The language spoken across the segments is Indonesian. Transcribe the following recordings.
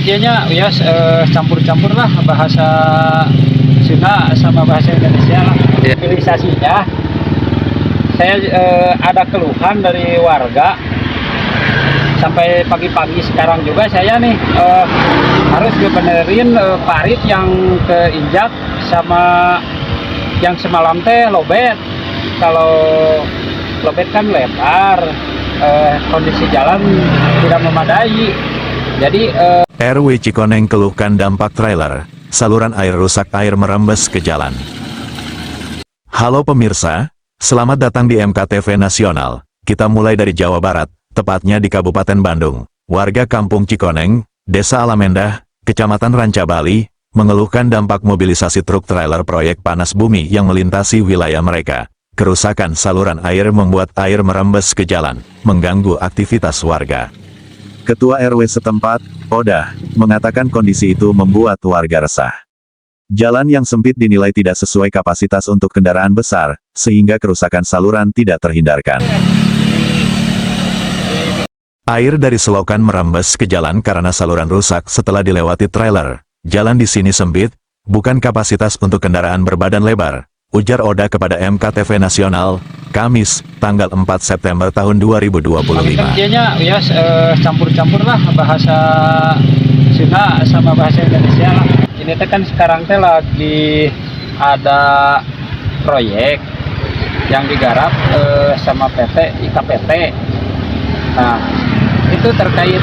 Dianya ya campur-campur lah bahasa Sunda sama bahasa Indonesia lah. Mobilisasinya saya ada keluhan dari warga sampai pagi-pagi sekarang juga saya nih harus benerin parit yang keinjak sama yang semalam teh lobet. Kalau lobet kan lebar, kondisi jalan tidak memadai. Jadi RW Cikoneng keluhkan dampak trailer, saluran air rusak, air merembes ke jalan. Halo pemirsa, selamat datang di MKTV Nasional. Kita mulai dari Jawa Barat, tepatnya di Kabupaten Bandung. Warga Kampung Cikoneng, Desa Alamendah, Kecamatan Ranca Bali, mengeluhkan dampak mobilisasi truk trailer proyek panas bumi yang melintasi wilayah mereka. Kerusakan saluran air membuat air merembes ke jalan, mengganggu aktivitas warga. Ketua RW setempat, Odah, mengatakan kondisi itu membuat warga resah. Jalan yang sempit dinilai tidak sesuai kapasitas untuk kendaraan besar, sehingga kerusakan saluran tidak terhindarkan. Air dari selokan merembes ke jalan karena saluran rusak setelah dilewati trailer. Jalan di sini sempit, bukan kapasitas untuk kendaraan berbadan lebar, ujar Oda kepada MKTV Nasional, Kamis, tanggal 4 September tahun 2025. Dianya ya campur-campur lah bahasa Sunda sama bahasa Indonesia lah. Ini teh kan sekarang teh lagi ada proyek yang digarap sama PT IKPT. Nah, itu terkait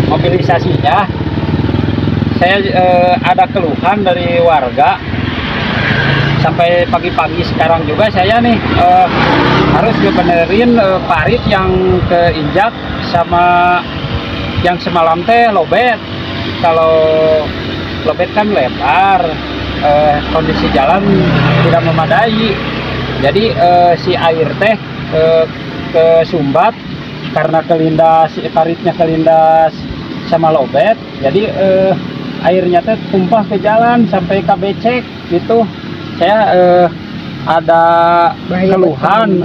mobilisasinya. Saya ada keluhan dari warga sampai pagi-pagi sekarang juga saya nih harus benerin parit yang keinjak sama yang semalam teh lobet. Kalau lobet kan lebar, kondisi jalan tidak memadai. Jadi si air teh kesumbat karena kelindas, paritnya kelindas sama lobet. Jadi airnya teh tumpah ke jalan sampai KBC gitu. Saya ada keluhan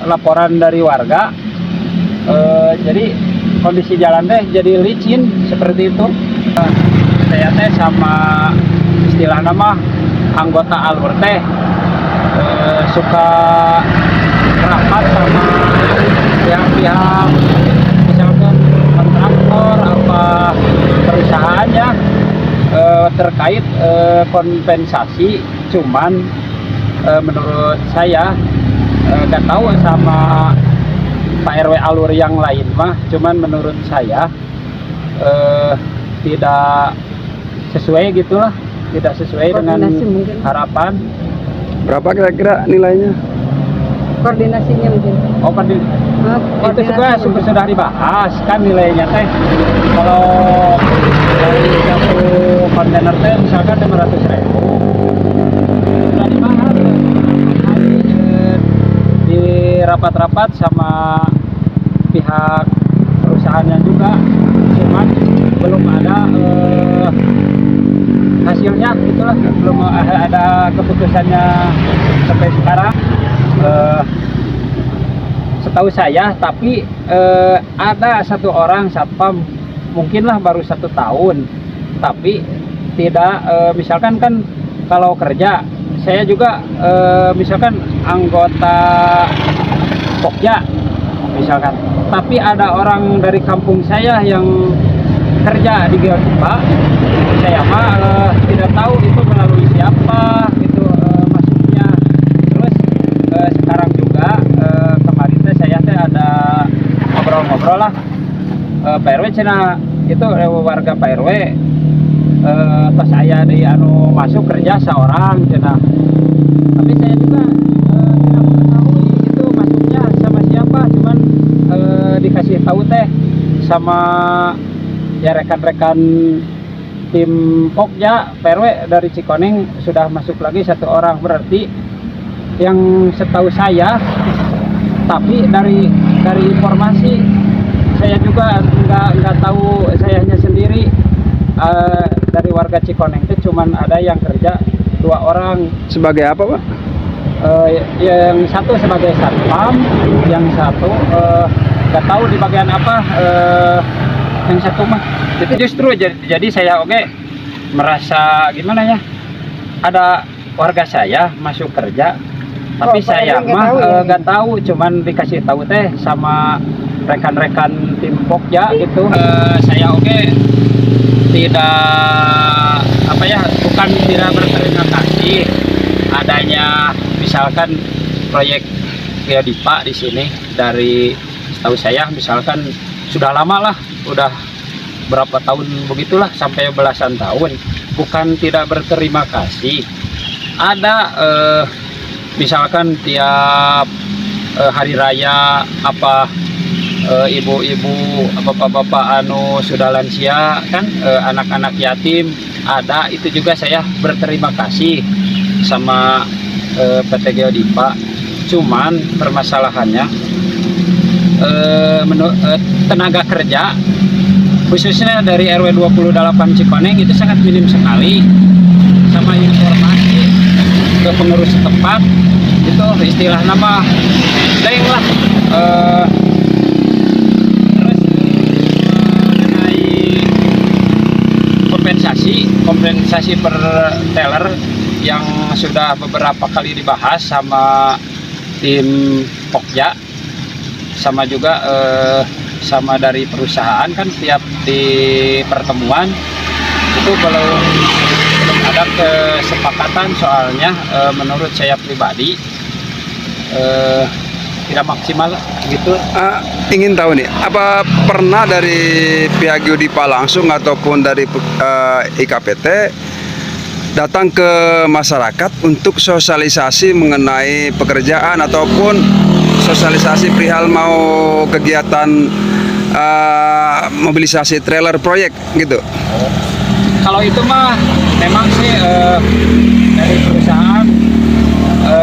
laporan dari warga, jadi kondisi jalan teh jadi licin seperti itu. Saya teh sama istilah nama anggota alur teh suka rapat sama pihak misalkan kontraktor apa perusahaannya terkait kompensasi. Cuman menurut saya nggak tahu sama Pak RW alur yang lain mah, cuman menurut saya tidak sesuai gitulah, tidak sesuai dengan mungkin harapan. Berapa kira-kira nilainya? Koordinasinya mungkin. Oh, itu juga sudah dibahas kan nilainya teh. Kalau dari satu kontainer teh misalkan 500.000 sudah dibahas di rapat-rapat sama pihak perusahaannya juga, cuman belum ada hasilnya gitulah, belum ada keputusannya sampai sekarang. Setahu saya, tapi ada satu orang satpam, mungkinlah baru 1 tahun, tapi tidak misalkan kan kalau kerja, saya juga misalkan anggota Pokja misalkan, tapi ada orang dari kampung saya yang kerja di Geotipa, saya mah tidak tahu itu melalui siapa gitu masuknya. Terus sekarang juga kemarin teh saya teh ada ngobrol-ngobrol lah, Pak RW cina itu warga Pak RW pas saya di masuk kerja seorang cina, tapi saya juga tidak mengetahui itu masuknya sama siapa, cuman dikasih tahu teh sama ya rekan-rekan tim Pokja PRW dari Cikoneng sudah masuk lagi 1 orang, berarti yang setahu saya. Tapi dari informasi saya juga nggak tahu, saya hanya sendiri dari warga Cikoneng itu cuman ada yang kerja 2 orang. Sebagai apa, Pak? Yang satu sebagai satpam, yang satu nggak tahu di bagian apa, yang satu mah. Itu justru jadi saya merasa gimana ya, ada warga saya masuk kerja tapi Pak saya RW nggak mah tahu ya? nggak tahu, cuman dikasih tahu teh sama rekan-rekan tim Pokja gitu. Saya tidak apa ya, bukan tidak berterima kasih adanya misalkan proyek Geodipa di sini. Dari setahu saya misalkan sudah lama lah, udah berapa tahun begitulah, sampai belasan tahun. Bukan tidak berterima kasih, ada misalkan tiap hari raya apa, ibu-ibu, bapak-bapak anu sudah lansia kan, anak-anak yatim ada, itu juga saya berterima kasih sama PT Geodipa. Cuman permasalahannya tenaga kerja khususnya dari RW 28 Cikoneng itu sangat minim sekali, sama informasi ke pengurus setempat itu istilah nama lain lah. Terus mengenai kompensasi per teller yang sudah beberapa kali dibahas sama tim Pokja, sama juga sama dari perusahaan kan, tiap di pertemuan itu belum ada kesepakatan. Soalnya menurut saya pribadi tidak maksimal gitu. Ingin tahu nih, apa pernah dari pihak Geodipa langsung ataupun dari IKPT datang ke masyarakat untuk sosialisasi mengenai pekerjaan ataupun sosialisasi perihal mau kegiatan mobilisasi trailer proyek gitu? Kalau itu mah memang sih dari perusahaan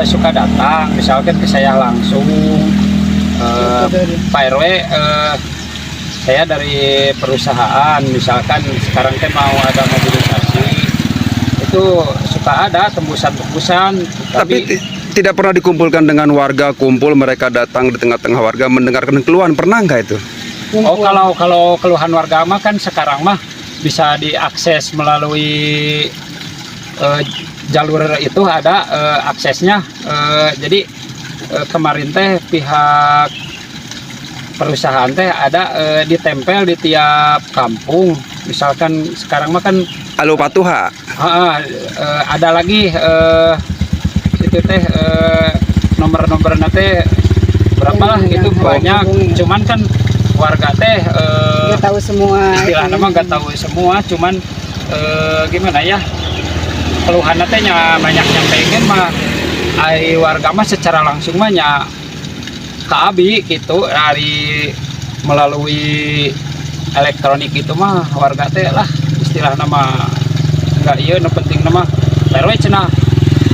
suka datang, misalkan ke saya langsung, Pak RW, saya dari perusahaan misalkan sekarang mau ada mobilisasi, itu suka ada tembusan-tembusan. Tapi tidak pernah dikumpulkan dengan warga, kumpul mereka datang di tengah-tengah warga mendengarkan keluhan, pernah nggak itu? Oh, kalau keluhan warga mah kan sekarang mah bisa diakses melalui jalur itu, ada aksesnya. Jadi kemarin teh pihak perusahaan teh ada ditempel di tiap kampung. Misalkan sekarang mah kan Halo Patuha. ada lagi itu teh nomor-nomor nate berapa lah itu banyak. Cuman kan warga teh nggak tahu semua istilah nama nggak tahu semua. Cuman gimana ya, keluhan teh banyak yang pengen mah ai warga mah secara langsung mah nya ke abi gitu, dari melalui elektronik itu mah warga teh lah istilah nama nggak iya, no penting nama RW cenah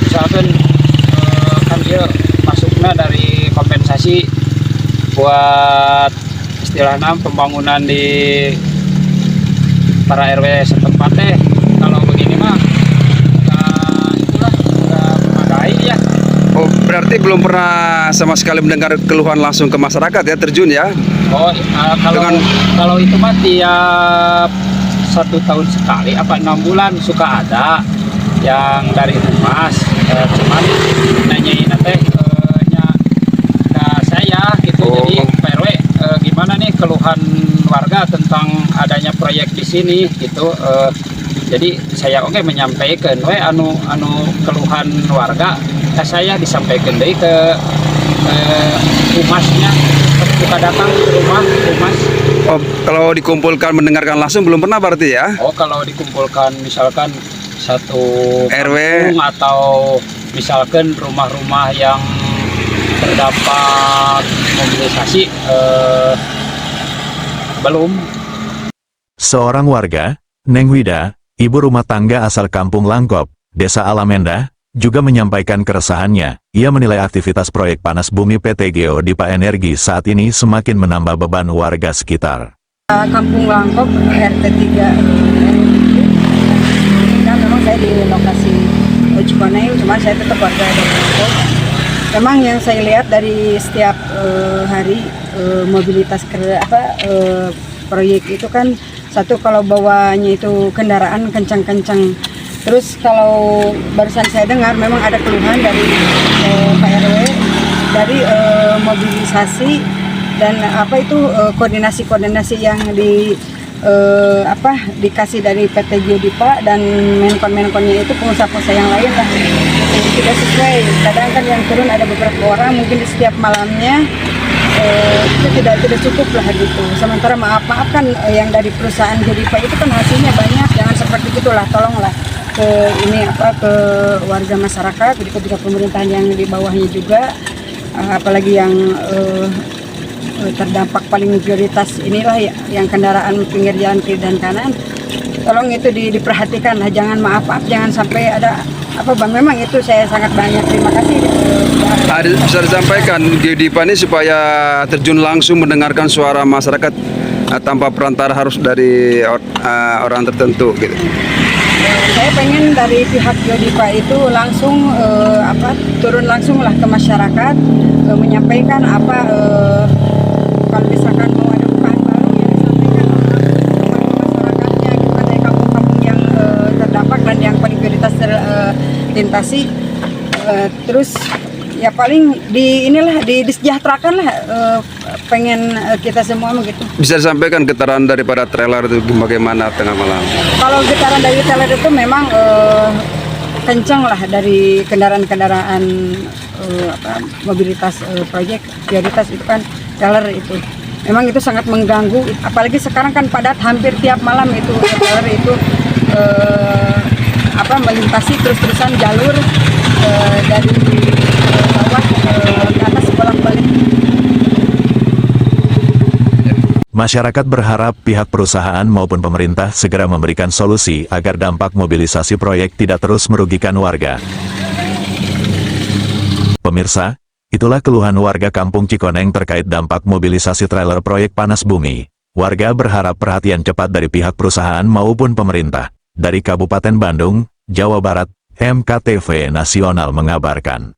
misalkan kan dia masuknya dari kompensasi buat istilahnya pembangunan di para RW setempat teh. Kalau begini mah itulah nggak memadai ya. Oh, berarti belum pernah sama sekali mendengar keluhan langsung ke masyarakat ya, terjun ya? Oh, kalau itu mah tiap 1 tahun sekali apa 6 bulan suka ada yang dari humas, cuman nanyain teh ke saya gitu. Jadi Pak RW gimana nih keluhan warga tentang adanya proyek di sini gitu. Jadi saya menyampaikan anu keluhan warga ke saya, disampaikan deh ke humasnya, suka datang ke rumah humas. Oh, kalau dikumpulkan mendengarkan langsung belum pernah berarti ya? Oh, kalau dikumpulkan misalkan satu RW kampung atau misalkan rumah-rumah yang terdampak mobilisasi belum. Seorang warga, Neng Wida, ibu rumah tangga asal Kampung Langkop, Desa Alamenda, juga menyampaikan keresahannya. Ia menilai aktivitas proyek panas bumi PT Geodipa Energi saat ini semakin menambah beban warga sekitar. Kampung Langkop RT 3 kan memang saya di lokasi Cikoneng, cuma saya tetap warga dari Langkop. Memang yang saya lihat dari setiap hari mobilitas proyek itu kan satu kalau bawanya itu kendaraan kencang-kencang. Terus kalau barusan saya dengar memang ada keluhan dari Pak RW dari mobilisasi dan apa itu koordinasi-koordinasi yang dikasih dari PT Geodipa dan menkon-menkonnya itu pengusaha-pengusaha yang lain lah tidak sesuai. Kadang kan yang turun ada beberapa orang mungkin di setiap malamnya itu tidak cukup lah gitu. Sementara maaf kan yang dari perusahaan Geodipa itu kan hasilnya banyak, jangan seperti itulah, tolonglah ke warga masyarakat, juga pemerintahan yang di bawahnya juga, apalagi yang terdampak paling prioritas inilah yang kendaraan pinggir jalan kiri dan kanan, tolong itu diperhatikan lah, jangan maaf jangan sampai ada apa bang, memang itu saya sangat banyak terima kasih. Bisa disampaikan Geodipa ini supaya terjun langsung mendengarkan suara masyarakat tanpa perantara harus dari orang tertentu gitu. Saya pengen dari pihak Geodipa itu langsung turun langsung lah ke masyarakat, menyampaikan kalau misalkan mau ada bukaan baru yang disampaikan masyarakatnya gitu kan, dari kampung-kampung yang terdampak dan yang paling prioritas terlintasi, terus ya paling disejahterakan lah, pengen kita semua begitu. Bisa disampaikan getaran daripada trailer itu bagaimana tengah malam? Kalau getaran dari trailer itu memang kencang lah dari kendaraan-kendaraan mobilitas proyek prioritas itu kan trailer itu. Memang itu sangat mengganggu, apalagi sekarang kan padat hampir tiap malam itu trailer itu melintasi terus-terusan jalur dari bawah ke atas bolak-balik. Masyarakat berharap pihak perusahaan maupun pemerintah segera memberikan solusi agar dampak mobilisasi proyek tidak terus merugikan warga. Pemirsa, itulah keluhan warga Kampung Cikoneng terkait dampak mobilisasi trailer proyek Panas Bumi. Warga berharap perhatian cepat dari pihak perusahaan maupun pemerintah. Dari Kabupaten Bandung, Jawa Barat, MKTV Nasional mengabarkan.